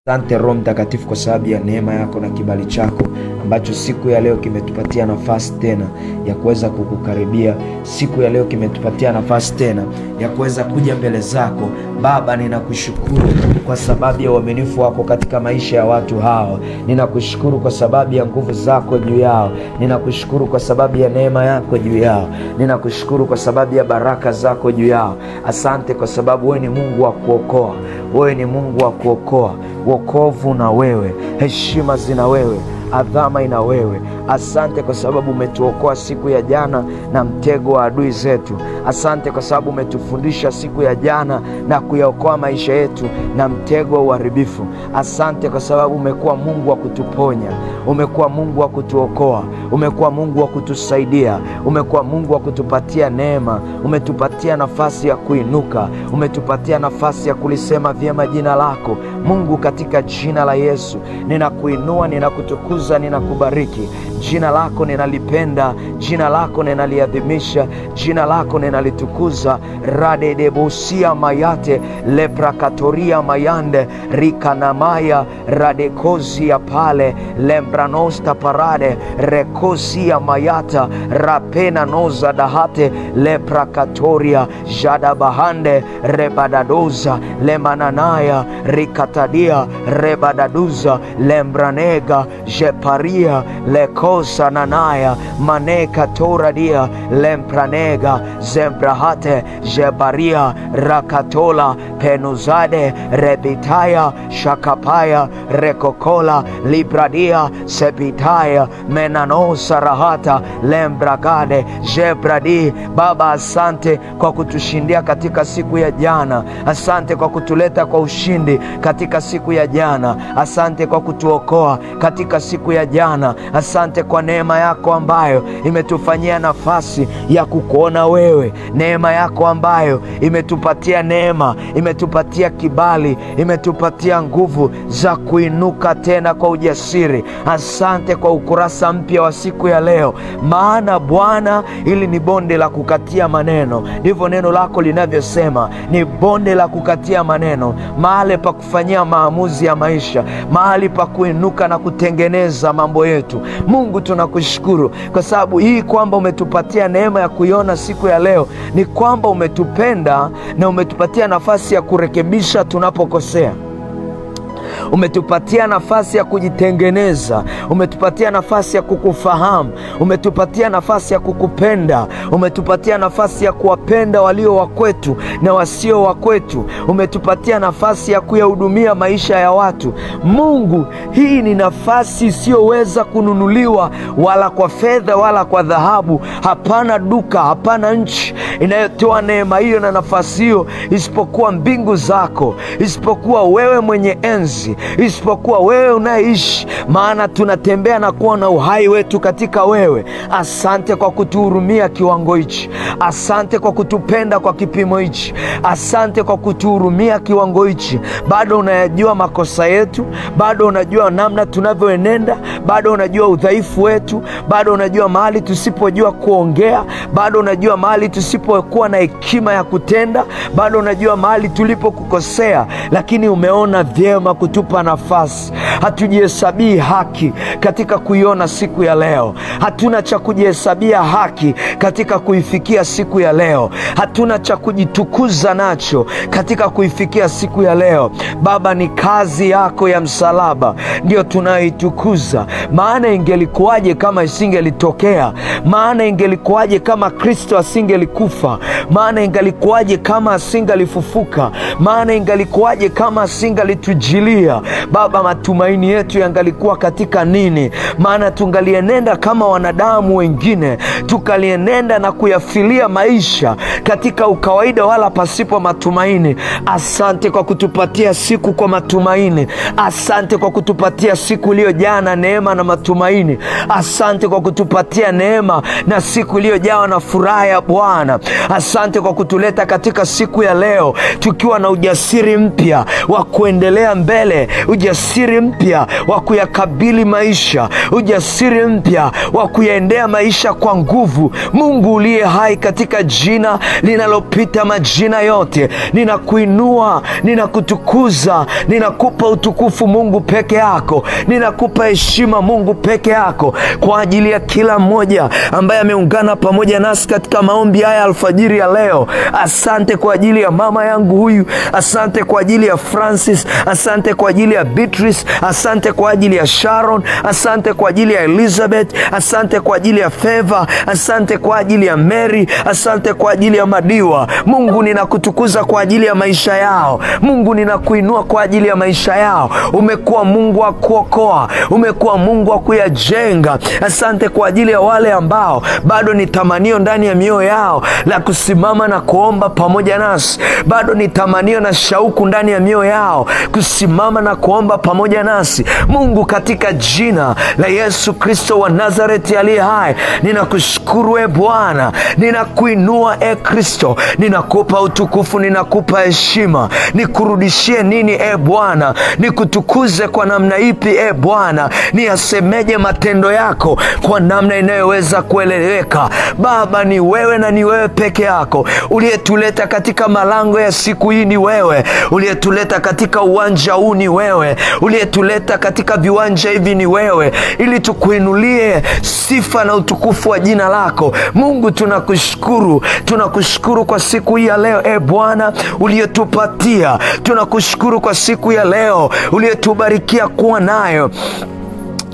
Asante Roho Mtakatifu kwa sababu ya neema yako na kibali chako ambacho siku ya leo kimetupatia nafasi tena ya kuweza kukukaribia. Siku ya leo kimetupatia nafasi tena ya kuweza kuja mbele zako. Baba, ninakushukuru kwa sababu ya uaminifu wako katika maisha ya watu hao. Ninakushukuru kwa sababu ya nguvu zako juu yao. Ninakushukuru kwa sababu ya neema yako juu yao. Ninakushukuru kwa sababu ya baraka zako juu yao. Asante kwa sababu wewe ni Mungu wa kuokoa. Wewe ni Mungu wa kuokoa. Wokovu na wewe, heshima zina wewe, adhama ina wewe. Asante kwa sababu umetuokoa siku ya jana na mtego wa adui zetu. Asante kwa sababu umetufundisha siku ya jana na kuyaokoa maisha yetu na mtego wa uharibifu. Asante kwa sababu umekuwa Mungu wa kutuponya, umekuwa Mungu wa kutuokoa, umekuwa Mungu wa kutusaidia, umekuwa Mungu wa kutupatia neema, umetupatia nafasi ya kuinuka, umetupatia nafasi ya kulisema vyema jina lako. Mungu, katika jina la Yesu ninakuinua, ninakutukuza, ninakubariki. Jina lako ninalipenda, jina lako ninaliadhimisha, jina lako ninalitukuza. Rade debosia mayate leprakatoria mayande rikanamaya radekozia pale lembranosta parade rekozia mayata rapena noza dahate leprakatoria jadabahande rebadadoza lemananaya rikatadia rebadaduza lembranega jeparia lekosa nanaya maneka toradia lempranega zembrahate jebaria rakatola penuzade rebitaya shakapaya rekokola libradia sepitaya menanosa rahata lembragade jebradi. Baba, asante kwa kutushindia katika siku ya jana. Asante kwa kutuleta kwa ushindi katika siku ya jana. Asante kwa kutuokoa katika siku ya jana. Asante kwa neema yako ambayo imetufanyia nafasi ya kukuona wewe. Neema yako ambayo imetupatia neema, imetupatia kibali, imetupatia nguvu za kuinuka tena kwa ujasiri. Asante kwa ukurasa mpya wa siku ya leo. Maana Bwana, hili ni bonde la kukatia maneno. Ndivyo neno lako linavyosema, ni bonde la kukatia maneno, mahali pa kufanyia maamuzi ya maisha, mahali pa kuinuka na kutengeneza mambo yetu. Mungu, tunakushukuru kwa sababu hii kwamba umetupatia neema ya kuiona siku ya leo. Ni kwamba umetupenda na umetupatia nafasi ya kurekebisha tunapokosea. Umetupatia nafasi ya kujitengeneza, umetupatia nafasi ya kukufahamu, umetupatia nafasi ya kukupenda, umetupatia nafasi ya kuwapenda walio wa kwetu na wasio wa kwetu, umetupatia nafasi ya kuyahudumia maisha ya watu. Mungu, hii ni nafasi isiyoweza kununuliwa wala kwa fedha wala kwa dhahabu. Hapana duka, hapana nchi inayotoa neema hiyo na nafasi hiyo isipokuwa mbingu zako, isipokuwa wewe mwenye enzi, isipokuwa wewe unaishi. Maana tunatembea na kuona uhai wetu katika wewe. Asante kwa kutuhurumia kiwango hichi. Asante kwa kutupenda kwa kipimo hichi. Asante kwa kutuhurumia kiwango hichi. Bado unayajua makosa yetu, bado unajua namna tunavyoenenda, bado unajua udhaifu wetu, bado unajua mahali tusipojua kuongea, bado unajua mahali tusipokuwa na hekima ya kutenda, bado unajua mahali tulipokukosea, lakini umeona vyema kutupa nafasi. Hatujihesabii haki katika kuiona siku ya leo. Hatuna cha kujihesabia haki katika kuifikia siku ya leo. Hatuna cha kujitukuza nacho katika kuifikia siku ya leo. Baba, ni kazi yako ya msalaba ndio tunaitukuza. Maana ingelikuwaje kama isingelitokea? Maana ingelikuwaje kama Kristo asingelikufa? Maana ingelikuwaje kama asingalifufuka? Maana ingelikuwaje kama asingalitujilia? Baba, matumaini yetu yangalikuwa katika nini? Maana tungalienenda kama wanadamu wengine, tukalienenda na kuyafilia maisha katika ukawaida wala pasipo matumaini. Asante kwa kutupatia siku kwa matumaini. Asante kwa kutupatia siku iliyojaa na neema na matumaini. Asante kwa kutupatia neema na siku iliyojawa na furaha ya Bwana. Asante kwa kutuleta katika siku ya leo tukiwa na ujasiri mpya wa kuendelea mbele, ujasiri mpya mpya wa kuyakabili maisha, ujasiri mpya wa kuyaendea maisha kwa nguvu. Mungu uliye hai, katika jina linalopita majina yote, ninakuinua, ninakutukuza, ninakupa utukufu Mungu peke yako, ninakupa heshima Mungu peke yako, kwa ajili ya kila mmoja ambaye ameungana pamoja nasi katika maombi haya alfajiri ya leo. Asante kwa ajili ya mama yangu huyu, asante kwa ajili ya Francis, asante kwa ajili ya Beatrice, asante kwa ajili ya Sharon, asante kwa ajili ya Elizabeth, asante kwa ajili ya Favor, asante kwa ajili ya Mary, asante kwa ajili ya Madiwa. Mungu, ninakutukuza kwa ajili ya maisha yao. Mungu, ninakuinua kwa ajili ya maisha yao. Umekuwa Mungu wa kuokoa, umekuwa Mungu wa kuyajenga. Asante kwa ajili ya wale ambao bado ni tamanio ndani ya mioyo yao la kusimama na kuomba pamoja nasi. Bado ni tamanio na shauku ndani ya mioyo yao kusimama na kuomba pamoja nasi. Mungu, katika jina la Yesu Kristo wa Nazareti aliye hai, ninakushukuru Bwana, ninakuinua Kristo, ninakupa utukufu, ninakupa heshima. Nikurudishie nini Bwana? Nikutukuze kwa namna ipi Bwana? Niyasemeje matendo yako kwa namna inayoweza kueleweka? Baba, ni wewe na ni wewe peke yako uliyetuleta katika malango ya siku hii. Ni wewe uliyetuleta katika uwanja huu, ni wewe uliyetuleta katika viwanja hivi, ni wewe, ili tukuinulie sifa na utukufu wa jina lako. Mungu, tunakushukuru kwa siku hii ya leo Bwana uliyetupatia. Tunakushukuru kwa siku ya leo uliyetubarikia kuwa nayo.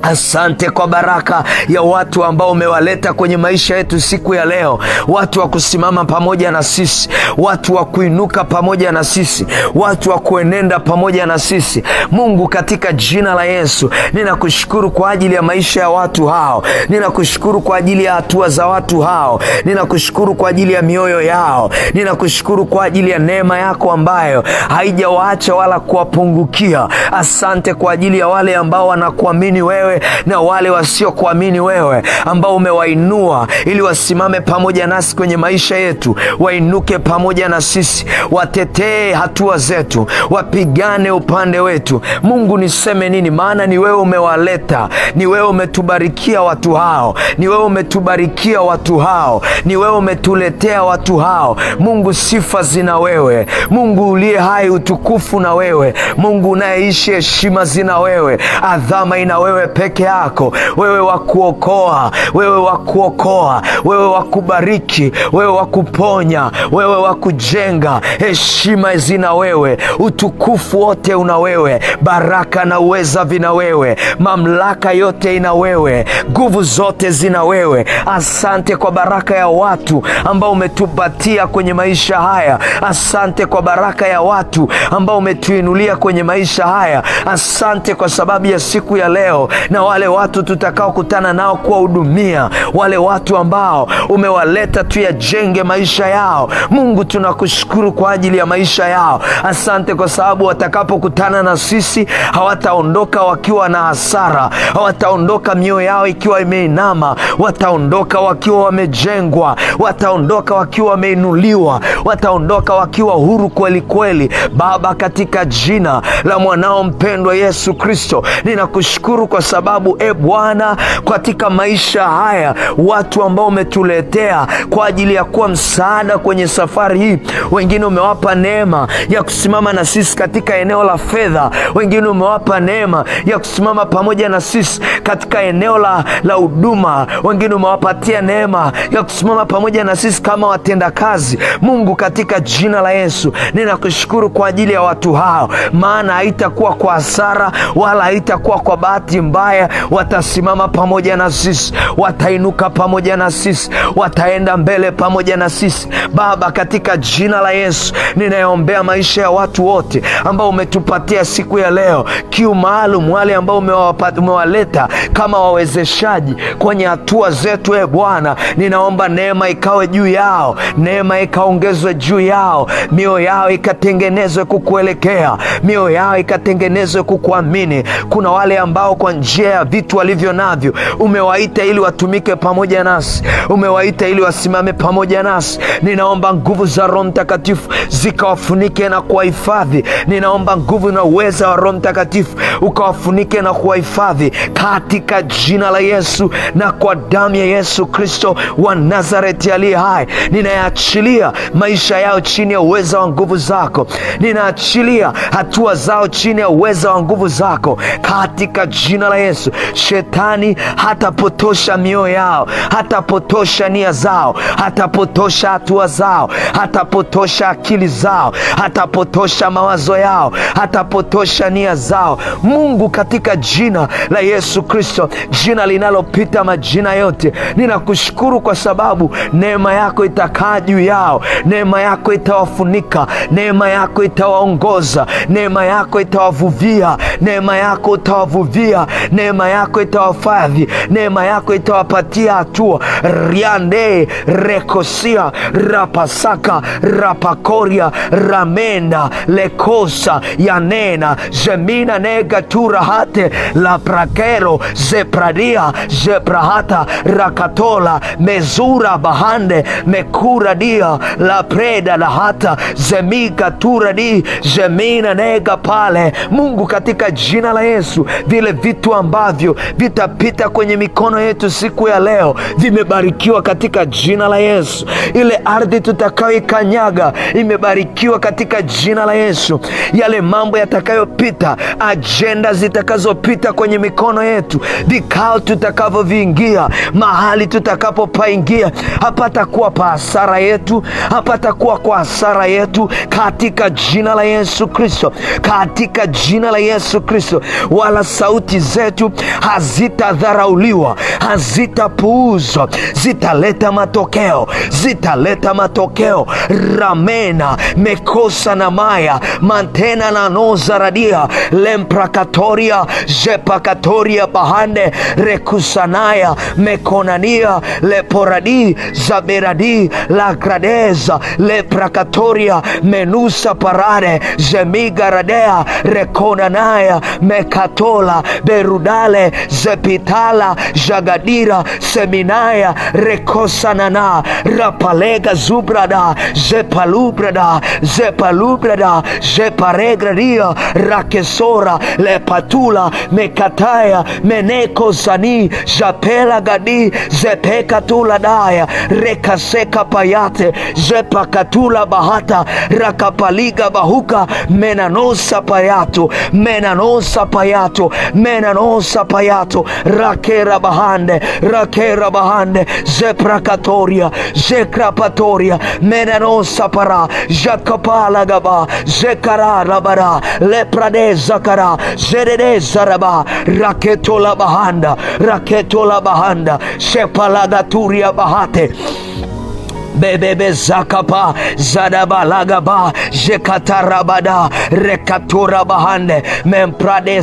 Asante kwa baraka ya watu ambao umewaleta kwenye maisha yetu siku ya leo, watu wa kusimama pamoja na sisi, watu wa kuinuka pamoja na sisi, watu wa kuenenda pamoja na sisi. Mungu, katika jina la Yesu, ninakushukuru kwa ajili ya maisha ya watu hao. Ninakushukuru kwa ajili ya hatua za watu hao. Ninakushukuru kwa ajili ya mioyo yao. Ninakushukuru kwa ajili ya neema yako ambayo haijawaacha wala kuwapungukia. Asante kwa ajili ya wale ambao wanakuamini wewe na wale wasio kuamini wewe, ambao umewainua ili wasimame pamoja nasi kwenye maisha yetu. Wainuke pamoja na sisi, watetee hatua zetu, wapigane upande wetu. Mungu, niseme nini? Maana ni wewe umewaleta, ni wewe umetubarikia watu hao, ni wewe umetubarikia watu hao, ni wewe umetuletea watu hao. Mungu, sifa zina wewe. Mungu uliye hai, utukufu na wewe. Mungu unayeishi, heshima zina wewe, adhama ina wewe peke yako. Wewe wa kuokoa, wewe wa kuokoa, wewe wa kubariki, wewe wa kuponya, wewe wa kujenga. Heshima zina wewe, utukufu wote una wewe, baraka na uweza vina wewe, mamlaka yote ina wewe, nguvu zote zina wewe. Asante kwa baraka ya watu ambao umetupatia kwenye maisha haya. Asante kwa baraka ya watu ambao umetuinulia kwenye maisha haya. Asante kwa sababu ya siku ya leo na wale watu tutakao kutana nao kuwahudumia, wale watu ambao umewaleta tuyajenge maisha yao. Mungu, tunakushukuru kwa ajili ya maisha yao. Asante kwa sababu watakapokutana na sisi hawataondoka wakiwa na hasara, hawataondoka mioyo yao ikiwa imeinama, wataondoka wakiwa wamejengwa, wataondoka wakiwa wameinuliwa, wataondoka wakiwa huru kweli kweli. Baba, katika jina la mwanao mpendwa Yesu Kristo, ninakushukuru kwa sababu Bwana, katika maisha haya watu ambao umetuletea kwa ajili ya kuwa msaada kwenye safari hii, wengine umewapa neema ya kusimama na sisi katika eneo la fedha, wengine umewapa neema ya kusimama pamoja na sisi katika eneo la huduma, wengine umewapatia neema ya kusimama pamoja na sisi kama watenda kazi. Mungu, katika jina la Yesu, ninakushukuru kwa ajili ya watu hao, maana haitakuwa kwa hasara wala haitakuwa kwa bahati mbaya. Watasimama pamoja na sisi, watainuka pamoja na sisi, wataenda mbele pamoja na sisi. Baba, katika jina la Yesu, ninaombea maisha ya watu wote ambao umetupatia siku ya leo kiu maalum, wale ambao umewaleta kama wawezeshaji kwenye hatua zetu. Bwana, ninaomba neema ikawe juu yao, neema ikaongezwe juu yao, mioyo yao ikatengenezwe kukuelekea, mioyo yao ikatengenezwe kukuamini. Kuna wale ambao kwa njia ya vitu walivyo navyo. Umewaita ili watumike pamoja nasi, umewaita ili wasimame pamoja nasi. Ninaomba nguvu za Roho Mtakatifu zikawafunike na kuwahifadhi. Ninaomba nguvu na uweza wa Roho Mtakatifu ukawafunike na kuwahifadhi katika jina la Yesu na kwa damu ya Yesu Kristo wa Nazareti aliye hai. Ninaachilia maisha yao chini ya uweza wa nguvu zako. Ninaachilia hatua zao chini ya uweza wa nguvu zako katika jina la Yesu. Shetani hatapotosha mioyo yao, hatapotosha nia zao, hatapotosha hatua zao, hatapotosha akili zao, hatapotosha mawazo yao, hatapotosha nia zao. Mungu, katika jina la Yesu Kristo, jina linalopita majina yote, ninakushukuru kwa sababu neema yako itakaa juu yao, neema yako itawafunika, neema yako itawaongoza, neema yako itawavuvia, neema yako itawavuvia, neema yako itawafadhi, neema yako itawapatia hatua. Riande rekosia rapasaka rapakoria ramena lekosa yanena zemina negatura hate la prakero zepradia zeprahata rakatola mezura bahande mekura dia la preda la hata zemika tura di zemina nega pale. Mungu, katika jina la Yesu, vile vitu ambavyo vitapita kwenye mikono yetu siku ya leo vimebarikiwa katika jina la Yesu. Ile ardhi tutakayoikanyaga imebarikiwa katika jina la Yesu. Yale mambo yatakayopita, agenda zitakazopita kwenye mikono yetu, vikao tutakavyoviingia, mahali tutakapopaingia, hapatakuwa pa hasara yetu, hapatakuwa kwa hasara yetu katika jina la Yesu Kristo, katika jina la Yesu Kristo. Wala sauti zetu hazitadharauliwa, hazitapuuzwa, zitaleta matokeo, zitaleta matokeo. Ramena mekosa na maya mantena na noza radia lemprakatoria jepakatoria bahande rekusanaya mekonania leporadi zaberadi la gradeza leprakatoria menusa parade zemigaradea rekonanaya mekatola berudale zepitala jagadira seminaya rekosanana rapalega zubrada zepalubrada zepalubrada zeparegradia rakesora lepatula mekataya meneko zani japela gadi zepekatula daya rekaseka payate zepakatula bahata rakapaliga bahuka menanosa payato menanosa payato menanosa payato rakera bahande zeprakatoria zekrapatoria menanosa para jakapala gaba zekarara bara lepradeza kara zedeza raba raketola bahanda sepalagaturia bahate bebebe zakapa zadabalagaba jekatarabada rekatura bahande memprade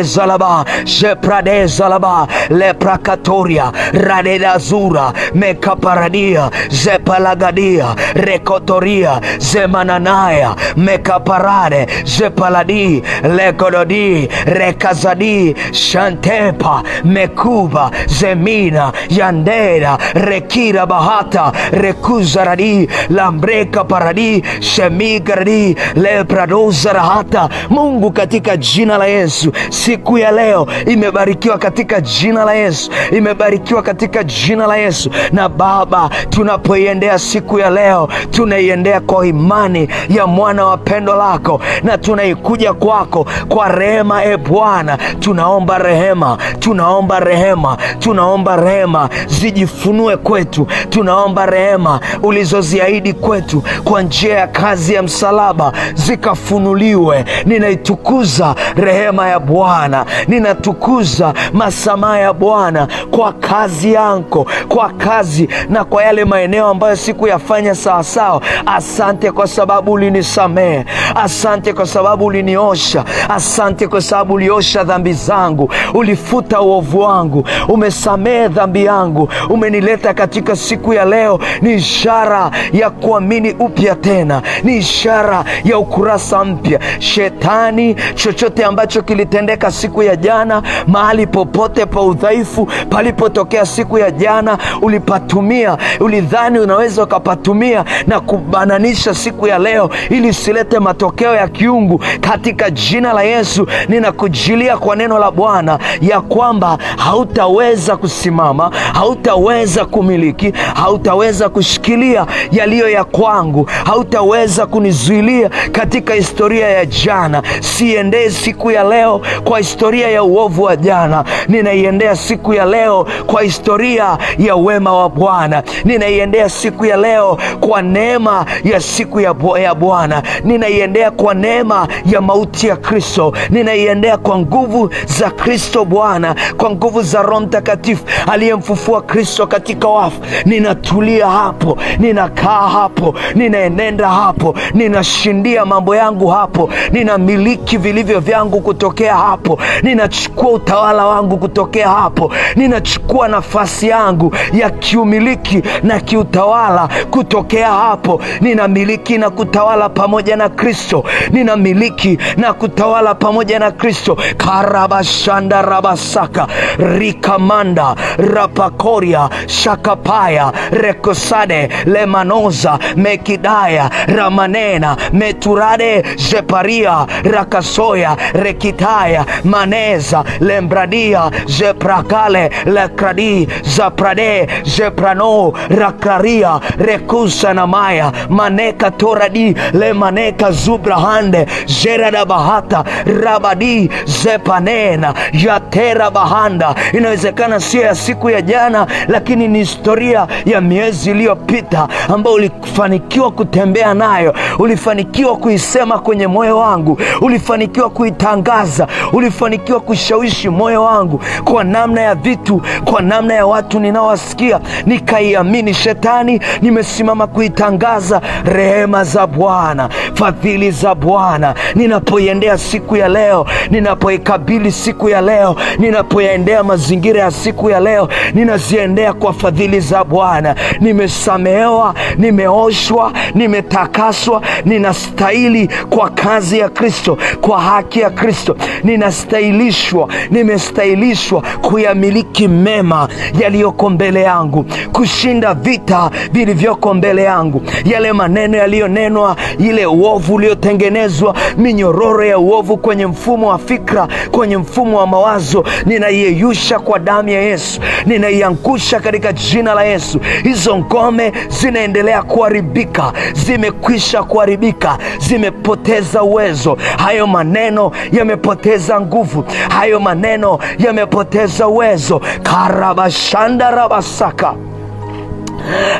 zalaba jeprade zalaba leprakatoria radeda zura mekaparadia zepalagadia rekotoria zemananaya mekaparade zepaladi lekododi rekazadi shantepa mekuba zemina yandera rekira bahata rekuzaradi lambreka paradi shemigaradi lepradozarahata. Mungu, katika jina la Yesu, siku ya leo imebarikiwa katika jina la Yesu, imebarikiwa katika jina la Yesu. Na Baba, tunapoiendea siku ya leo, tunaiendea kwa imani ya mwana wa pendo lako, na tunaikuja kwako kwa rehema. E Bwana, tunaomba rehema, tunaomba rehema, tunaomba rehema zijifunue kwetu. Tunaomba rehema ulizoziahidi kwetu kwa njia ya kazi ya msalaba zikafunuliwe. Ninaitukuza rehema ya Bwana, ninatukuza masamaha ya Bwana kwa kazi yako, kwa kazi na kwa yale maeneo ambayo sikuyafanya sawasawa. Asante kwa sababu ulinisamehe, asante kwa sababu uliniosha, asante kwa sababu uliosha dhambi zangu, ulifuta uovu wangu, umesamehe dhambi yangu, umenileta katika siku ya leo ni ishara ya kuamini upya tena, ni ishara ya ukurasa mpya. Shetani, chochote ambacho kilitendeka siku ya jana, mahali popote pa udhaifu palipotokea siku ya jana, ulipatumia, ulidhani unaweza ukapatumia na kubananisha siku ya leo ili silete matokeo ya kiungu. Katika jina la Yesu ninakujilia kwa neno la Bwana ya kwamba hautaweza kusimama, hautaweza kumiliki, hautaweza kushikilia yaliyo ya kwangu, hautaweza kunizuilia katika historia ya jana. Siendee siku ya leo kwa historia ya uovu wa jana, ninaiendea siku ya leo kwa historia ya wema wa Bwana. Ninaiendea siku ya leo kwa neema ya siku ya Bwana. Ninaiendea kwa neema ya mauti ya Kristo. Ninaiendea kwa nguvu za Kristo Bwana, kwa nguvu za Roho Mtakatifu aliyemfufua Kristo katika wafu. Ninatulia hapo, ninakaa hapo, ninaenenda hapo, ninashindia mambo yangu hapo, ninamiliki vilivyo vyangu kutokea hapo, ninachukua utawala wangu kutokea hapo, ninachukua nafasi yangu ya kiumiliki na kiutawala kutokea hapo. Ninamiliki na kutawala pamoja na Kristo, ninamiliki na kutawala pamoja na Kristo. Karabashanda rabasaka rikamanda rapakoria shakapaya rekosade lemanoza mekidaya ramanena meturade zeparia rakasoya rekitaya maneza lembradia zeprakale lekradi zaprade zeprano rakaria rekusa na maya maneka toradi lemaneka zubrahande zerada bahata rabadi zepanena yatera bahanda. Inawezekana sio ya siku ya jana, lakini ni historia ya miezi iliyopita ambayo ulifanikiwa kutembea nayo, ulifanikiwa kuisema kwenye moyo wangu, ulifanikiwa kuitangaza, ulifanikiwa kushawishi moyo wangu kwa namna ya vitu, kwa namna ya watu ninaowasikia, nikaiamini. Shetani, nimesimama kuitangaza rehema za Bwana, fadhili za Bwana. Ninapoiendea siku ya leo, ninapoikabili siku ya leo, ninapoiendea mazingira ya siku ya leo, ninaziendea kwa fadhili za Bwana. Nimesamehewa, nimeoshwa, nimetakaswa, ninastahili kwa kazi ya Kristo, kwa haki ya Kristo. Ninastahilishwa, nimestahilishwa kuyamiliki mema yaliyoko mbele yangu, kushinda vita vilivyoko mbele yangu. Yale maneno yaliyonenwa, ile uovu uliotengenezwa, minyororo ya uovu kwenye mfumo wa fikra, kwenye mfumo wa mawazo, ninaieyusha kwa damu ya Yesu, ninaiangusha katika jina la Yesu. Hizo ngome zinaendelea kuharibika, zimekwisha kuharibika, zimepoteza uwezo. Hayo maneno yamepoteza nguvu, hayo maneno yamepoteza uwezo. Karabashanda rabasaka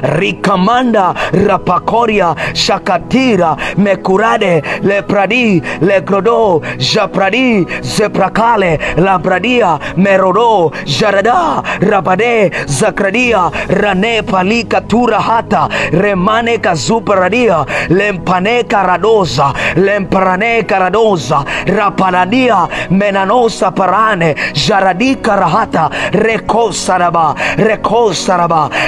rikamanda rapakoria shakatira mekurade lepradi legrodo japradi zeprakale labradia merodo jarada rabade zakradia rane palika tura hata remane kazuparadia lempane karadoza lemparane karadoza rapanadia menanosa parane jaradika rahata rekosaraba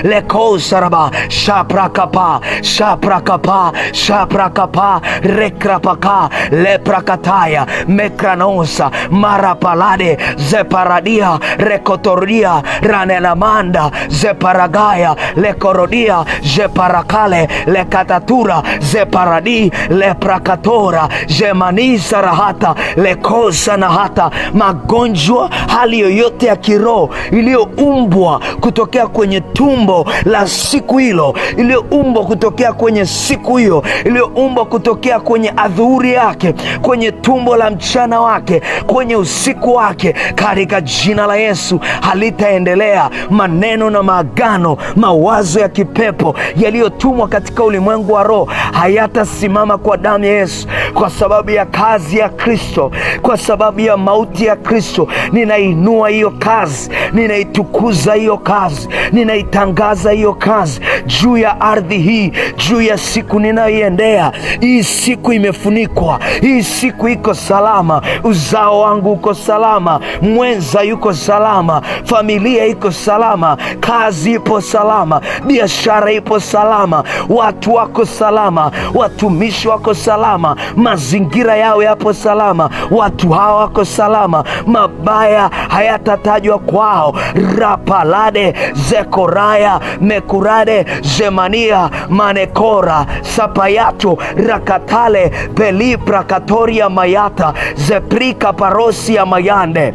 lekosaraba shaprakapa shaprakapa shaprakapa rekrapaka leprakataya mekranosa marapalade zeparadia rekotoria ranelamanda zeparagaya lekorodia zeparakale lekatatura zeparadi leprakatora zemanisa rahata lekosa na hata magonjwa, hali yoyote ya kiroho iliyoumbwa kutokea kwenye tumbo la siku hilo, iliyoumbwa kutokea kwenye siku hiyo, iliyoumbwa kutokea kwenye adhuhuri yake, kwenye tumbo la mchana wake, kwenye usiku wake, katika jina la Yesu halitaendelea. Maneno na maagano, mawazo ya kipepo yaliyotumwa katika ulimwengu wa roho hayatasimama kwa damu ya Yesu, kwa sababu ya kazi ya Kristo, kwa sababu ya mauti ya Kristo. Ninainua hiyo kazi, ninaitukuza hiyo kazi, ninaitangaza hiyo hiyo kazi, juu ya ardhi hii, juu ya siku ninayoiendea. Hii siku imefunikwa, hii siku iko salama. Uzao wangu uko salama, mwenza yuko salama, familia iko salama, kazi ipo salama, biashara ipo salama, watu wako salama, watumishi wako salama, mazingira yao yapo salama, watu hawa wako salama, mabaya hayatatajwa kwao. Rapalade zekoraya mekurade zemania manekora sapayato rakatale pelipra katoria mayata zeprika parosia mayande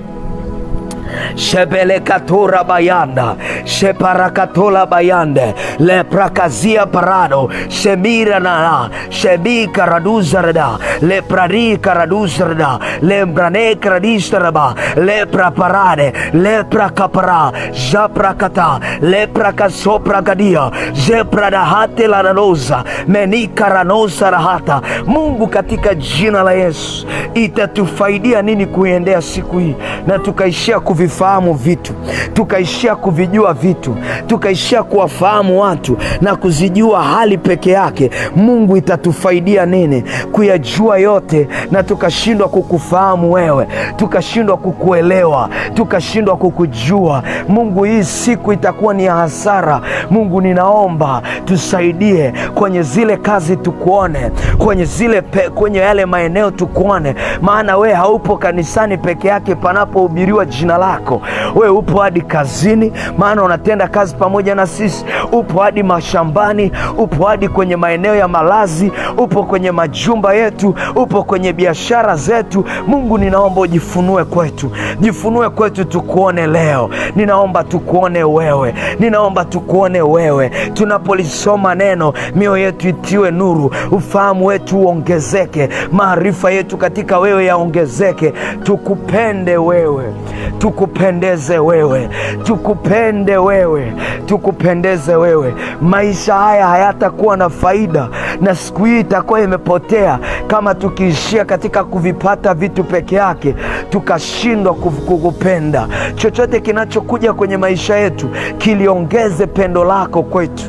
Shebelekatura bayanda, sheparakatola bayande, leprakazia parado, shemira na, shebika raduzarada, lepradi karaduzarada, lembrane karadistaraba, lepra parade, lepra kapara, japrakata, lepra kasopra gadia, jepradahate la ranoza, menika ranosa rahata. Mungu, katika jina la Yesu, itatufaidia nini kuendea siku hii na tukaishia kuvifahamu vitu, tukaishia kuvijua vitu, tukaishia kuwafahamu watu na kuzijua hali peke yake? Mungu, itatufaidia nini kuyajua yote na tukashindwa kukufahamu wewe, tukashindwa kukuelewa, tukashindwa kukujua? Mungu, hii siku itakuwa ni hasara. Mungu, ninaomba tusaidie kwenye zile kazi tukuone, kwenye yale maeneo tukuone, maana we haupo kanisani peke yake panapohubiriwa jina lako. We upo hadi kazini, maana unatenda kazi pamoja na sisi. Upo hadi mashambani, upo hadi kwenye maeneo ya malazi, upo kwenye majumba yetu, upo kwenye biashara zetu. Mungu, ninaomba ujifunue kwetu, jifunue kwetu tukuone leo. Ninaomba tukuone wewe, ninaomba tukuone wewe. Tunapolisoma neno, mioyo yetu itiwe nuru, ufahamu wetu uongezeke, maarifa yetu katika wewe yaongezeke. Tukupende wewe, tukupendeze wewe, tukupende wewe, tukupendeze wewe. Maisha haya hayatakuwa na faida na siku hii itakuwa imepotea kama tukiishia katika kuvipata vitu peke yake, tukashindwa kukupenda. Chochote kinachokuja kwenye maisha yetu kiliongeze pendo lako kwetu,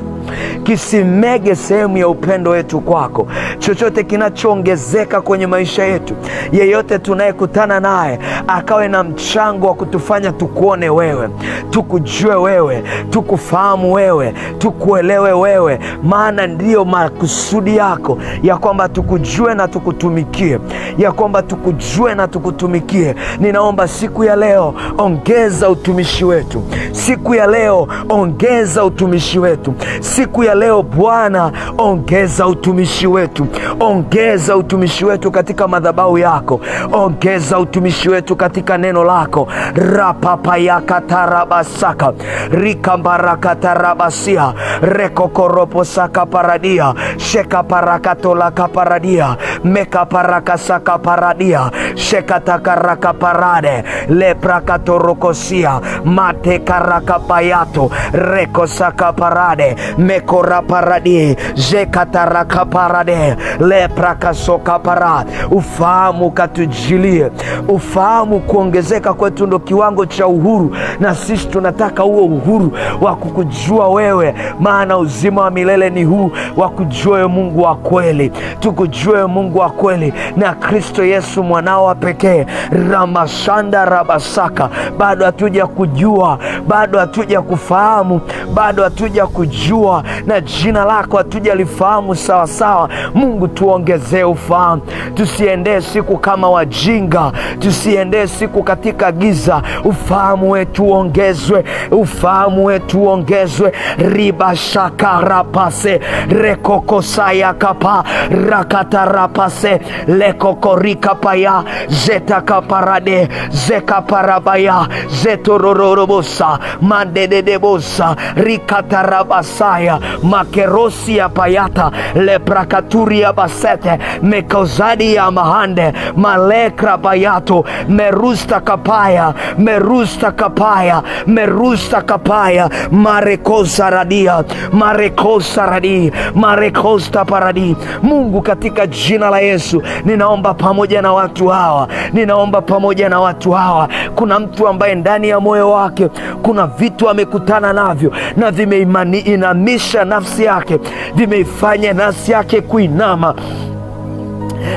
kisimege sehemu ya upendo wetu kwako. Chochote kinachoongezeka kwenye maisha yetu, yeyote tunayekutana naye akawe na mchango wa kutufanya tukuone wewe, tukujue wewe, tukufahamu wewe, tukuelewe wewe, maana ndiyo makusudi yako ya kwamba tukujue na tukutumikie, ya kwamba tukujue na tukutumikie. Ninaomba siku ya leo ongeza utumishi wetu, siku ya leo ongeza utumishi wetu, siku ya leo Bwana ongeza utumishi wetu, ongeza utumishi wetu katika madhabahu yako, ongeza utumishi wetu katika neno lako. Rapapayakatarabasaka rikambarakatarabasia rekokoroposaka paradia shekaparakatola kaparadia mekaparakasaka paradia shekatakaraka parade leprakatorokosia matekarakapayato rekosaka parade mekora paradi jekataraka parade leprakasoka parade. Ufahamu katujilie, ufahamu kuongezeka kwetu ndo kiwango cha uhuru, na sisi tunataka huo uhuru wa kukujua wewe, maana uzima wa milele ni huu wa kujua Mungu wa kweli, tukujue Mungu wa kweli na Kristo Yesu mwanao wa pekee. Ramashanda rabasaka, bado hatuja kujua, bado hatuja kufahamu, bado hatuja kujua, na jina lako hatuja lifahamu sawa sawa. Mungu, tuongezee ufahamu, tusiendee siku kama wajinga, tusiendee siku katika giza. Ufahamu wetu uongezwe, ufahamu wetu uongezwe. Riba shaka rapase rekokosaya kapa rakata rapase lekokorika paya zeta kaparade zeka parabaya zetorororobosa mandededebosa rikata rabasaya. makerosi ya payata leprakaturi ya basete mekozadi ya mahande malekra bayato merusta kapaya merusta kapaya merusta kapaya marekosa radia marekosa radi marekosta paradi. Mungu, katika jina la Yesu ninaomba pamoja na watu hawa, ninaomba pamoja na watu hawa. Kuna mtu ambaye ndani ya moyo wake kuna vitu amekutana navyo na vimeinamisha nafsi yake, vimeifanya nafsi yake kuinama,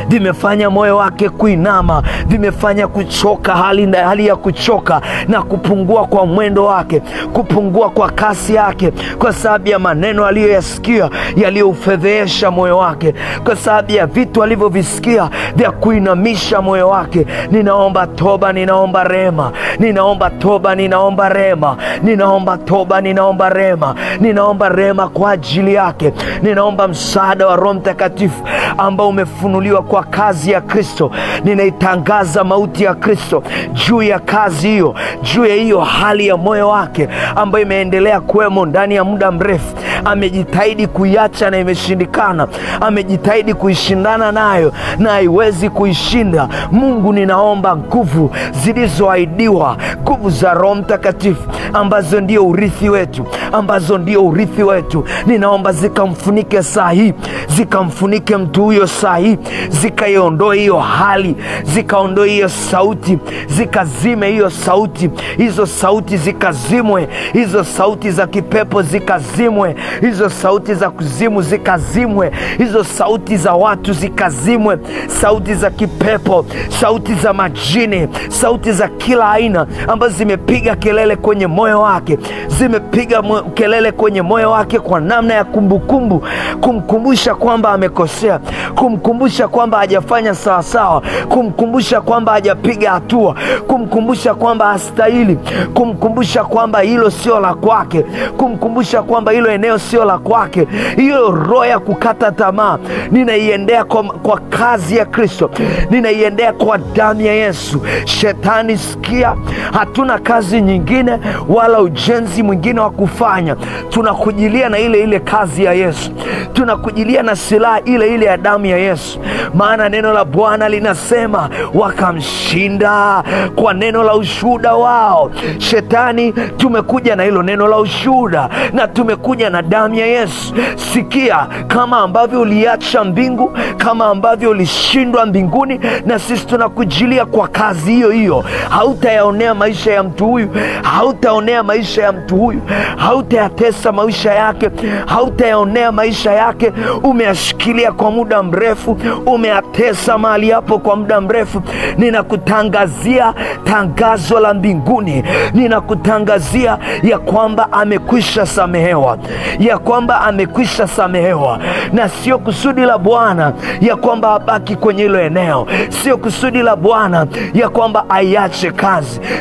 vimefanya moyo wake kuinama, vimefanya kuchoka, hali ya kuchoka na kupungua kwa mwendo wake, kupungua kwa kasi yake, kwa sababu ya maneno aliyoyasikia yaliyoufedhesha moyo wake, kwa sababu ya vitu alivyovisikia vya kuinamisha moyo wake. Ninaomba toba, ninaomba rehema, ninaomba toba, ninaomba rehema, ninaomba toba, ninaomba rehema, ninaomba rehema kwa ajili yake. Ninaomba msaada wa Roho Mtakatifu ambao umefunuliwa kwa kazi ya Kristo. Ninaitangaza mauti ya Kristo juu ya kazi hiyo, juu ya hiyo hali ya moyo wake ambayo imeendelea kuwemo ndani ya muda mrefu. Amejitahidi kuiacha na imeshindikana, amejitahidi kuishindana nayo na haiwezi kuishinda. Mungu, ninaomba nguvu zilizoahidiwa, nguvu za Roho Mtakatifu ambazo ndio urithi wetu, ambazo ndio urithi wetu. Ninaomba zikamfunike saa hii, zikamfunike mtu huyo saa hii, zikaiondoe hiyo hali, zikaondoe hiyo sauti, zikazime hiyo sauti, hizo sauti zikazimwe, hizo sauti za kipepo zikazimwe, hizo sauti za kuzimu zikazimwe, hizo sauti za watu zikazimwe, sauti za kipepo, sauti za majini, sauti za kila aina ambazo zimepiga kelele kwenye moyo wake, zimepiga kelele kwenye moyo wake kwa namna ya kumbukumbu, kumkumbusha kwamba amekosea, kumkumbusha kwamba hajafanya sawasawa, kumkumbusha kwamba hajapiga hatua, kumkumbusha kwamba hastahili, kumkumbusha kwamba hilo sio la kwake, kumkumbusha kwamba hilo eneo sio la kwake. Hiyo roho ya kukata tamaa ninaiendea kwa kazi ya Kristo, ninaiendea kwa damu ya Yesu. Shetani, sikia, hatuna kazi nyingine wala ujenzi mwingine wa kufanya. Tunakujilia na ile kazi ya Yesu, tunakujilia na silaha ile ya damu ya Yesu. Maana neno la Bwana linasema wakamshinda kwa neno la ushuhuda wao. Shetani, tumekuja na hilo neno la ushuhuda na tumekuja na damu ya Yesu. Sikia, kama ambavyo uliacha mbingu, kama ambavyo ulishindwa mbinguni, na sisi tunakujilia kwa kazi hiyo. Hautayaonea maisha ya mtu huyu, hautaonea maisha ya mtu huyu, hautayatesa maisha yake, hautayaonea maisha yake. Umeyashikilia kwa muda mrefu, umeyatesa mahali hapo kwa muda mrefu. Ninakutangazia tangazo la mbinguni, ninakutangazia ya kwamba amekwisha samehewa, ya kwamba amekwisha samehewa. Na sio kusudi la Bwana ya kwamba abaki kwenye hilo eneo, sio kusudi la Bwana ya kwamba aiache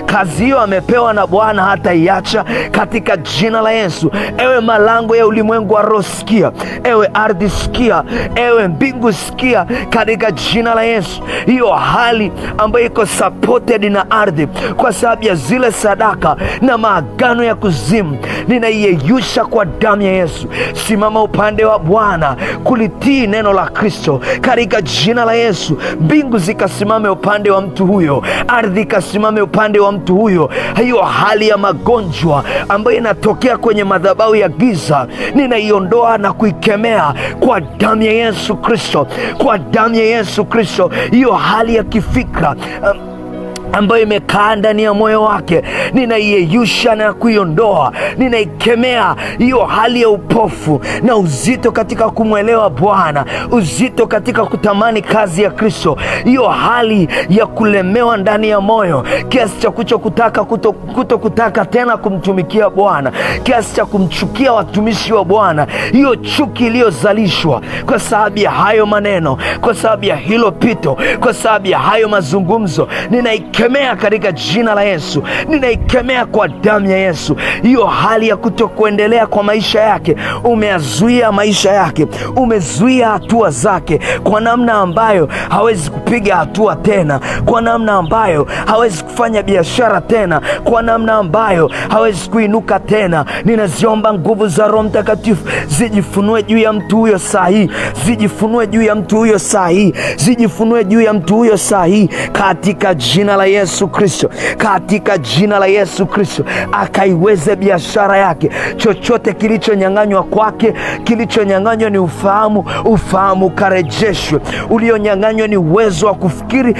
kazi hiyo amepewa na Bwana, hata iacha katika jina la Yesu. Ewe malango ya ulimwengu wa roho sikia, ewe ardhi sikia, ewe mbingu sikia, katika jina la Yesu. Hiyo hali ambayo iko supported na ardhi kwa sababu ya zile sadaka na maagano ya kuzimu, ninaiyeyusha kwa damu ya Yesu. Simama upande wa Bwana kulitii neno la Kristo katika jina la Yesu. Mbingu zikasimame upande wa mtu huyo, ardhi ikasimame upande wa mtu huyo. Hiyo hali ya magonjwa ambayo inatokea kwenye madhabahu ya giza, ninaiondoa na kuikemea kwa damu ya Yesu Kristo, kwa damu ya Yesu Kristo. Hiyo hali ya kifikra ambayo imekaa ndani ya moyo wake, ninaiyeyusha na kuiondoa, ninaikemea hiyo hali ya upofu na uzito katika kumwelewa Bwana, uzito katika kutamani kazi ya Kristo, hiyo hali ya kulemewa ndani ya moyo kiasi cha kutokutaka tena kumtumikia Bwana, kiasi cha kumchukia watumishi wa Bwana, hiyo chuki iliyozalishwa kwa sababu ya hayo maneno, kwa sababu ya hilo pito, kwa sababu ya hayo mazungumzo, ninaikemea ninaikemea katika jina la Yesu, ninaikemea kwa damu ya Yesu. Hiyo hali ya kutokuendelea kwa maisha yake, umeazuia maisha yake, umezuia hatua zake, kwa namna ambayo hawezi kupiga hatua tena, kwa namna ambayo hawezi kufanya biashara tena, kwa namna ambayo hawezi kuinuka tena. Ninaziomba nguvu za Roho Mtakatifu zijifunue juu ya mtu huyo saa hii, zijifunue juu ya mtu huyo saa hii, zijifunue juu ya mtu huyo saa hii, katika jina la Yesu Kristo, katika jina la Yesu Kristo. Akaiweze biashara yake. Chochote kilichonyang'anywa kwake, kilichonyang'anywa ni ufahamu, ufahamu karejeshwe. Ulionyang'anywa ni uwezo wa kufikiri,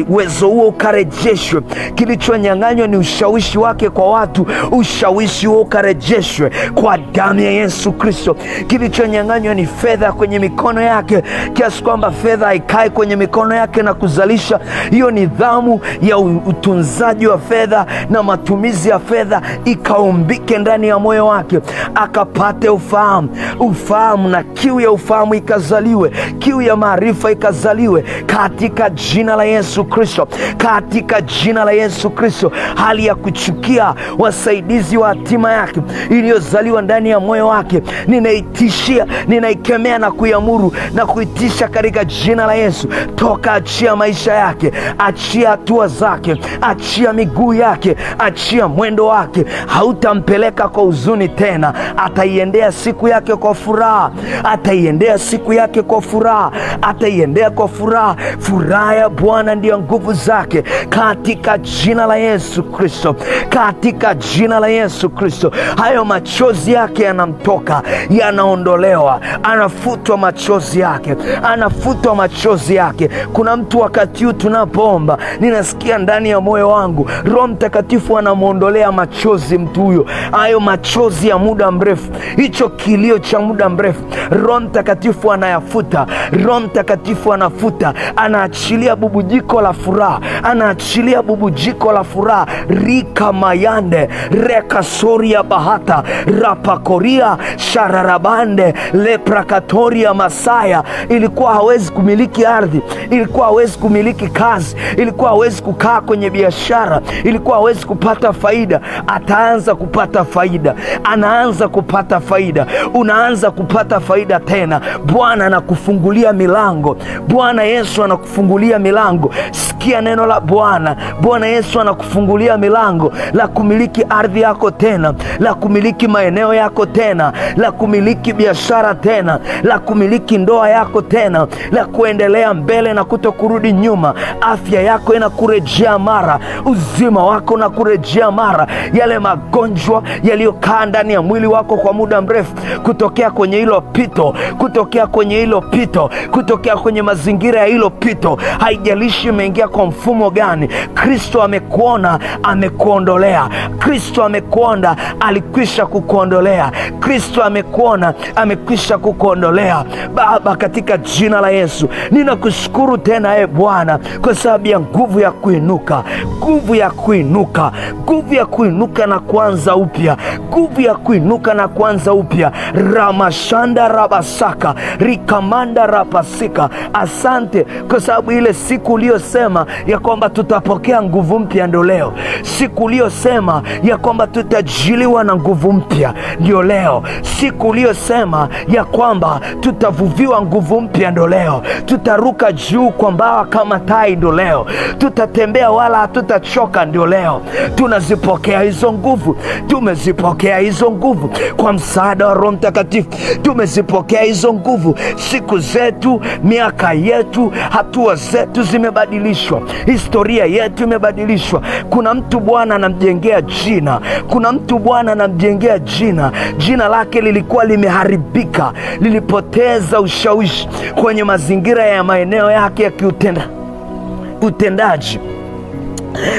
uwezo huo ukarejeshwe. Kilichonyang'anywa ni ushawishi wake kwa watu, ushawishi huo ukarejeshwe kwa damu ya Yesu Kristo. Kilichonyang'anywa ni fedha kwenye mikono yake, kiasi kwamba fedha haikai kwenye mikono yake na kuzalisha. Hiyo nidhamu ya utunzaji wa fedha na matumizi ya fedha ikaumbike ndani ya moyo wake, akapate ufahamu, ufahamu, na kiu ya ufahamu ikazaliwe, kiu ya maarifa ikazaliwe, katika jina la Yesu Kristo, katika jina la Yesu Kristo. Hali ya kuchukia wasaidizi wa hatima yake iliyozaliwa ndani ya moyo wake, ninaitishia, ninaikemea na kuiamuru na kuitisha katika jina la Yesu. Toka, achia maisha yake, achia hatua zake, achia miguu yake, achia mwendo wake. Hautampeleka kwa huzuni tena, ataiendea siku yake kwa furaha, ataiendea siku yake kwa furaha, ataiendea kwa furaha. Furaha ya Bwana ndiyo nguvu zake, katika jina la Yesu Kristo, katika jina la Yesu Kristo. Hayo machozi yake yanamtoka, yanaondolewa, anafutwa machozi yake, anafutwa machozi yake. Kuna mtu wakati huu tunapoomba, ninasikia ndani ya moyo wangu Roho Mtakatifu anamuondolea machozi mtu huyo, hayo machozi ya muda mrefu, hicho kilio cha muda mrefu. Roho Mtakatifu anayafuta, Roho Mtakatifu anafuta, anaachilia bubujiko la furaha, anaachilia bubujiko la furaha. Rika mayande, reka soria bahata, rapakoria shararabande, leprakatoria masaya. Ilikuwa hawezi kumiliki ardhi, ilikuwa hawezi kumiliki kazi, ilikuwa hawezi kukaa kwenye biashara, ilikuwa hawezi kupata faida. Ataanza kupata faida, anaanza kupata faida, unaanza kupata faida tena. Bwana anakufungulia milango, Bwana Yesu anakufungulia milango. Sikia neno la Bwana. Bwana Yesu anakufungulia milango la kumiliki ardhi yako tena, la kumiliki maeneo yako tena, la kumiliki biashara tena, la kumiliki ndoa yako tena, la kuendelea mbele na kutokurudi nyuma. Afya yako inakurejea mara, uzima wako unakurejea mara. Yale magonjwa yaliyokaa ndani ya mwili wako kwa muda mrefu, kutokea kwenye hilo pito, kutokea kwenye hilo pito, kutokea kwenye mazingira ya hilo pito, haijalishi umeingia kwa mfumo gani, Kristo amekuona, amekuondolea. Kristo amekuona, alikwisha kukuondolea. Kristo amekuona, amekwisha kukuondolea. Baba, katika jina la Yesu, ninakushukuru tena Bwana, kwa sababu ya nguvu ya kuinuka, nguvu ya kuinuka, nguvu ya kuinuka na kuanza upya, nguvu ya kuinuka na kuanza upya. Ramashanda rabasaka, rikamanda rapasika. Asante kwa sababu ile siku uliyosema ya kwamba tutapokea nguvu mpya ndio leo. Siku uliyosema ya kwamba tutajiliwa na nguvu mpya ndio leo. Siku uliyosema ya kwamba tutavuviwa nguvu mpya ndio leo. Tutaruka juu kwa mbawa kama tai ndio leo. Tutatembea wala hatutachoka ndio leo. Tunazipokea hizo nguvu, tumezipokea hizo nguvu kwa msaada wa Roho Mtakatifu. Tumezipokea hizo nguvu. Siku zetu, miaka yetu, hatua zetu zimebadilishwa, historia yetu imebadilishwa. Kuna mtu Bwana anamjengea jina, kuna mtu Bwana anamjengea jina. Jina lake lilikuwa limeharibika, lilipoteza ushawishi kwenye mazingira ya maeneo yake ya utendaji,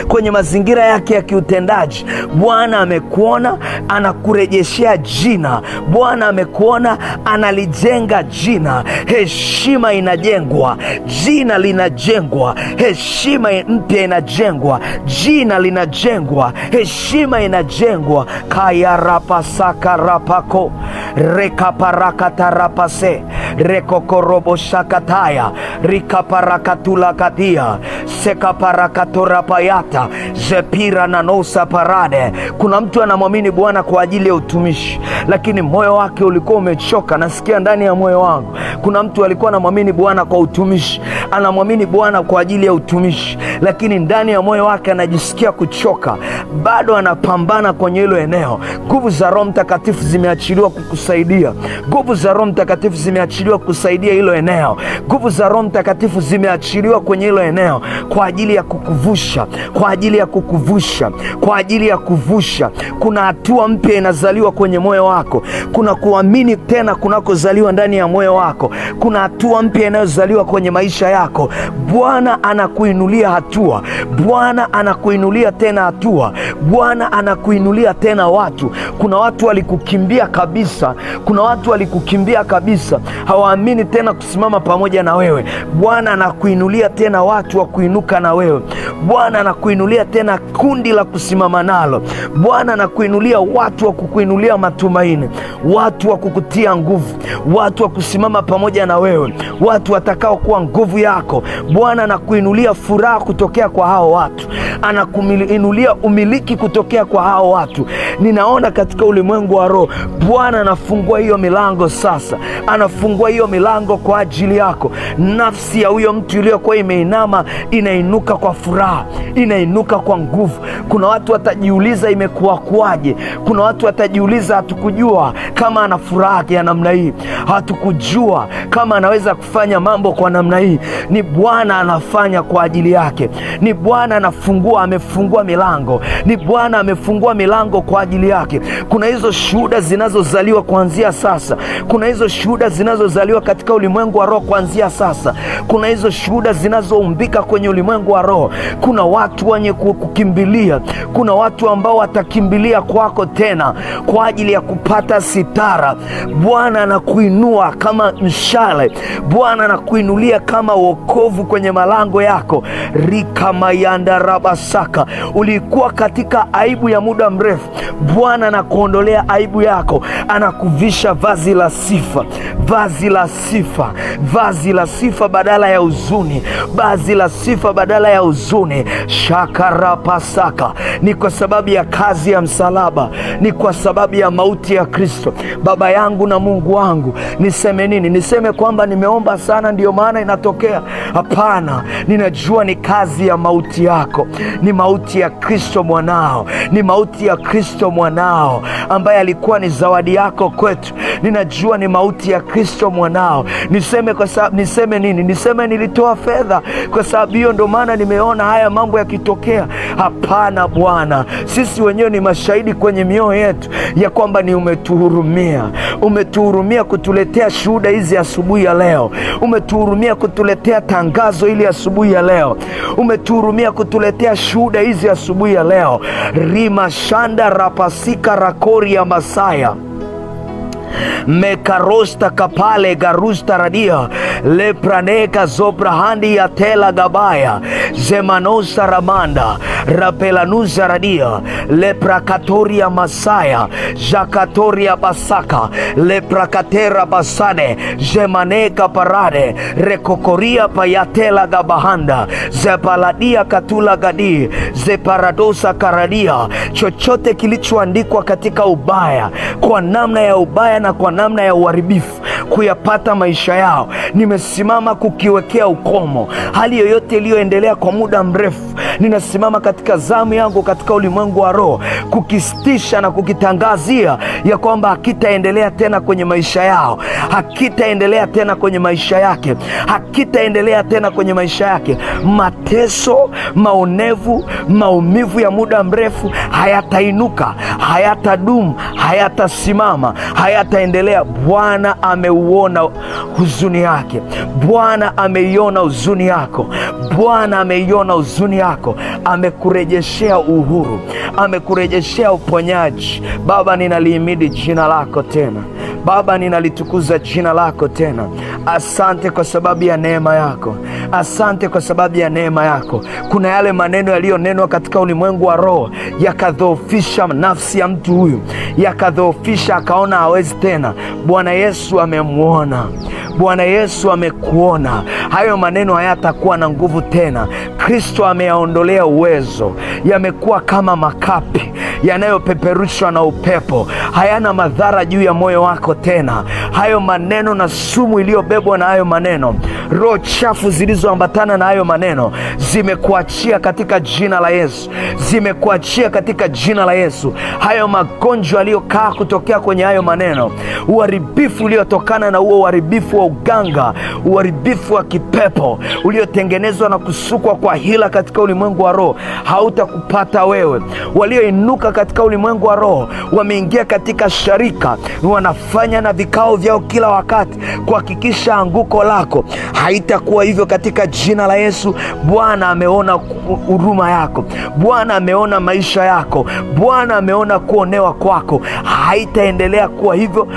kwenye mazingira yake ya kiutendaji. Bwana amekuona, anakurejeshea jina. Bwana amekuona, analijenga jina. Heshima inajengwa, jina linajengwa, heshima mpya inajengwa, jina linajengwa, heshima inajengwa. Kaya rapasaka rapako, rekaparakata rapase, rekokorobo shakataya rikaparakatula katia sekaparakatora payata zepira na nosa parade. Kuna mtu anamwamini Bwana kwa ajili ya utumishi, lakini moyo wake ulikuwa umechoka. Nasikia ndani ya moyo wangu kuna mtu alikuwa anamwamini Bwana kwa utumishi, anamwamini Bwana kwa ajili ya utumishi, lakini ndani ya moyo wake anajisikia kuchoka. Bado anapambana kwenye hilo eneo. Nguvu za Roho Mtakatifu zimeachiliwa kukusaidia. Nguvu za Roho Mtakatifu zimeachiliwa kusaidia hilo eneo. Nguvu za Roho Mtakatifu zimeachiliwa kwenye hilo eneo kwa ajili ya kukuvusha, kwa ajili ya kukuvusha, kwa ajili ya kuvusha. Kuna hatua mpya inazaliwa kwenye moyo wako. Kuna kuamini tena kunakozaliwa ndani ya moyo wako. Kuna hatua mpya inayozaliwa kwenye maisha yako. Bwana anakuinulia hatua. Bwana anakuinulia tena hatua. Bwana anakuinulia tena watu. Kuna watu walikukimbia kabisa. Kuna watu walikukimbia kabisa. Hawaamini tena kusimama pamoja na wewe. Bwana anakuinulia tena watu wa kuinuka na wewe. Bwana anakuinulia tena kundi la kusimama nalo. Bwana anakuinulia watu wa kukuinulia matumaini, watu wa kukutia nguvu, watu wa kusimama pamoja na wewe, watu watakao kuwa nguvu yako. Bwana anakuinulia furaha kutokea kwa hao watu, anakuinulia umiliki kutokea kwa hao watu. Ninaona katika ulimwengu wa roho Bwana anafungua hiyo milango sasa. Anafungua hiyo milango kwa ajili yako. Nafsi ya huyo mtu iliyokuwa imeinama inainuka kwa furaha, inainuka kwa nguvu. Kuna watu watajiuliza imekuwa kuaje. Kuna watu watajiuliza hatukujua kama ana furaha ya namna hii, hatukujua kama anaweza kufanya mambo kwa namna hii. Ni Bwana anafanya kwa ajili yake. Ni Bwana anafungua, amefungua milango. Ni Bwana amefungua milango kwa ajili yake. Kuna hizo shuhuda zinazozaliwa kuanzia sasa. Kuna hizo shuhuda zinazozaliwa katika ulimwengu wa roho kuanzia sasa. Kuna hizo shuhuda zinazoumbika kwenye ulimwengu wa roho. Kuna watu wenye kukimbilia. Kuna watu ambao watakimbilia kwako tena kwa ajili ya kupata sitara. Bwana anakuinua kama mshale. Bwana anakuinulia kama wokovu kwenye malango yako. Rika mayanda rabasaka. Ulikuwa katika aibu ya muda mrefu. Bwana anakuondolea aibu yako. Anakuvisha vazi la sifa. Vazi la sifa. Vazi la sifa badala ya huzuni. Vazi la sifa badala ya huzuni. Shakarapasaka. Ni kwa sababu ya kazi ya msalaba. Ni kwa sababu ya mauti ya Kristo. Baba yangu na Mungu wangu, niseme nini? Niseme kwamba nimeomba sana ndio maana inatokea? Hapana, ninajua ni kazi ya mauti yako. Ni mauti ya Kristo mwanao. Ni mauti ya Kristo mwanao ambaye alikuwa ni zawadi yako kwetu. Ninajua ni mauti ya Kristo mwanao. Niseme kwa sababu, niseme nini? Niseme nilitoa fedha kwa sababu hiyo ndio maana nimeona haya mambo yakitokea? Hapana Bwana, sisi wenyewe ni mashahidi kwenye mioyo yetu ya kwamba ni umetuhurumia. Umetuhurumia kutuletea shuhuda hizi asubuhi ya leo. Umetuhurumia kutuletea tangazo hili asubuhi ya leo. Umetuhurumia kutuletea shuhuda hizi asubuhi ya leo. Rima shanda rapasika rakori ya Masaya. Mekarosta kapale garusta radia lepraneka zobrahandi ya tela gabaya zemanosa ramanda rapelanuza radia leprakatoria masaya jakatoria basaka leprakatera basane zemaneka parade rekokoria payatela gabahanda zepaladia katula gadi zeparadosa karadia. Chochote kilichoandikwa katika ubaya, kwa namna ya ubaya na kwa namna ya uharibifu kuyapata maisha yao, nimesimama kukiwekea ukomo. Hali yoyote iliyoendelea kwa muda mrefu, ninasimama katika zamu yangu katika ulimwengu wa roho kukistisha na kukitangazia ya kwamba hakitaendelea tena kwenye maisha yao, hakitaendelea tena kwenye maisha yake, hakitaendelea tena kwenye maisha yake. Mateso, maonevu, maumivu ya muda mrefu hayatainuka, hayatadumu, hayatasimama, hayataendelea. Bwana ameuona huzuni yake. Bwana ameiona huzuni yako. Bwana ameiona huzuni yako. Amekurejeshea uhuru. Amekurejeshea uponyaji. Baba, ninalihimidi jina lako tena. Baba, ninalitukuza jina lako tena. Asante kwa sababu ya neema yako. Asante kwa sababu ya neema yako. Kuna yale maneno yaliyonenwa katika ulimwengu wa roho yakadhoofisha nafsi ya mtu huyu, yakadhoofisha, akaona hawezi tena. Bwana Yesu amemuona. Bwana Yesu amekuona. Hayo maneno hayatakuwa na nguvu tena. Kristo ameyaondolea uwezo. Yamekuwa kama makapi yanayopeperushwa na upepo. Hayana madhara juu ya moyo wako tena. Hayo maneno na sumu iliyobebwa na hayo maneno, roho chafu zilizoambatana na hayo maneno, zimekuachia katika jina la Yesu. Zimekuachia katika jina la Yesu. Hayo magonjwa yaliyokaa kutokea kwenye hayo maneno, uharibifu uliotokana na huo uharibifu wa uganga, uharibifu wa kipepo uliotengenezwa na kusukwa kwa hila katika ulimwengu wa roho, hautakupata wewe. Walioinuka katika ulimwengu wa roho wameingia katika sharika, wanafanya na vikao vyao kila wakati kuhakikisha anguko lako. Haitakuwa hivyo katika jina la Yesu. Bwana ameona huruma yako. Bwana ameona maisha yako. Bwana ameona kuonewa kwako. Haitaendelea kuwa hivyo.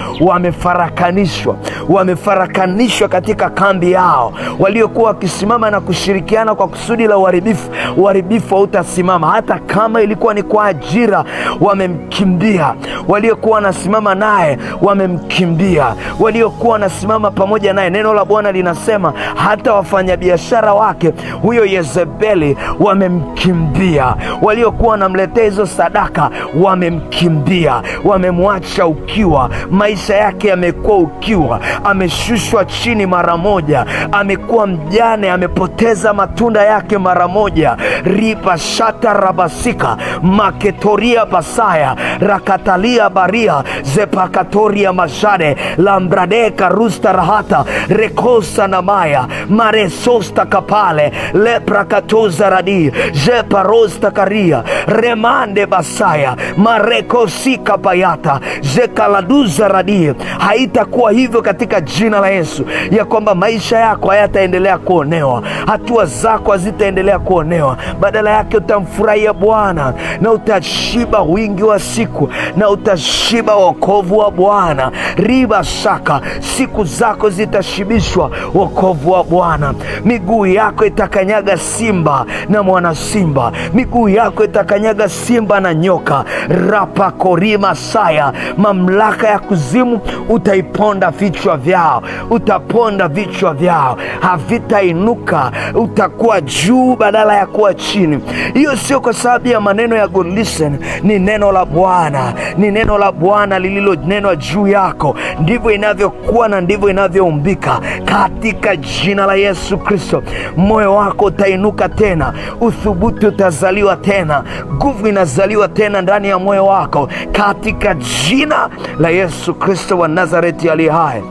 Wamefarakanishwa katika kambi yao. Waliokuwa wakisimama na kushirikiana kwa kusudi la uharibifu, uharibifu hautasimama. Hata kama ilikuwa ni kwa ajira, wamemkimbia. Waliokuwa wanasimama naye wamemkimbia. Waliokuwa wanasimama pamoja naye, neno la Bwana linasema hata wafanyabiashara wake huyo Yezebeli wamemkimbia. Waliokuwa wanamletea hizo sadaka wamemkimbia. Wamemwacha ukiwa. Maisha yake yamekuwa ukiwa. Ameshushwa chini mara moja. Amekuwa mjane. Amepoteza matunda yake mara moja. Ripa shata rabasika maketoria basaya rakatalia baria zepakatoria majade lambradeka rusta rahata rekosa na maya maresosta kapale leprakatoza radi jeparosta karia remande basaya marekosika payata zekaladuza radi. Haitakuwa hivyo katika jina la Yesu, ya kwamba maisha yako hayataendelea kuonewa, hatua zako hazitaendelea kuonewa. Badala yake utamfurahia Bwana na utashiba wingi wa siku, na utashiba wokovu wa Bwana. Riba shaka, siku zako zitashibishwa wokovu wa Bwana. Miguu yako itakanyaga simba na mwana simba. Miguu yako itakanyaga simba na nyoka. Rapa korima saya, mamlaka ya kuzimu utaiponda vichwa vyao. Utaponda vichwa vyao, havitainuka. Utakuwa juu badala ya kuwa chini. Hiyo sio kwa sababu ya maneno ya God Listen. Ni neno la Bwana. Ni neno la Bwana lililonenwa juu yako. Ndivyo inavyokuwa na ndivyo inavyoumbika katika jina la Yesu Kristo. Moyo wako utainuka tena. Uthubutu utazaliwa tena. Nguvu inazaliwa tena ndani ya moyo wako katika jina la Yesu Kristo wa Nazareti aliye hai.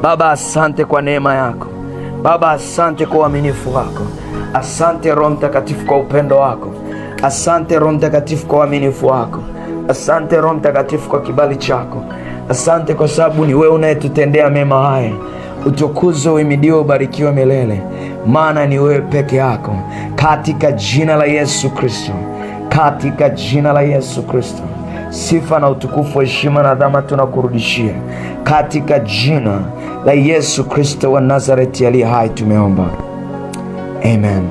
Baba, asante kwa neema yako. Baba, asante kwa uaminifu wako. Asante Roho Mtakatifu kwa upendo wako. Asante Roho Mtakatifu kwa uaminifu wako. Asante Roho Mtakatifu kwa kibali chako. Asante kwa sababu ni wewe unayetutendea mema haya. Utukuzwe, uhimidiwe, ubarikiwe milele, maana ni wewe peke yako. Katika jina la Yesu Kristo. Katika jina la Yesu Kristo. Sifa na utukufu, heshima na adhama tunakurudishia. Katika jina la Yesu Kristo wa Nazareti aliye hai tumeomba. Amen.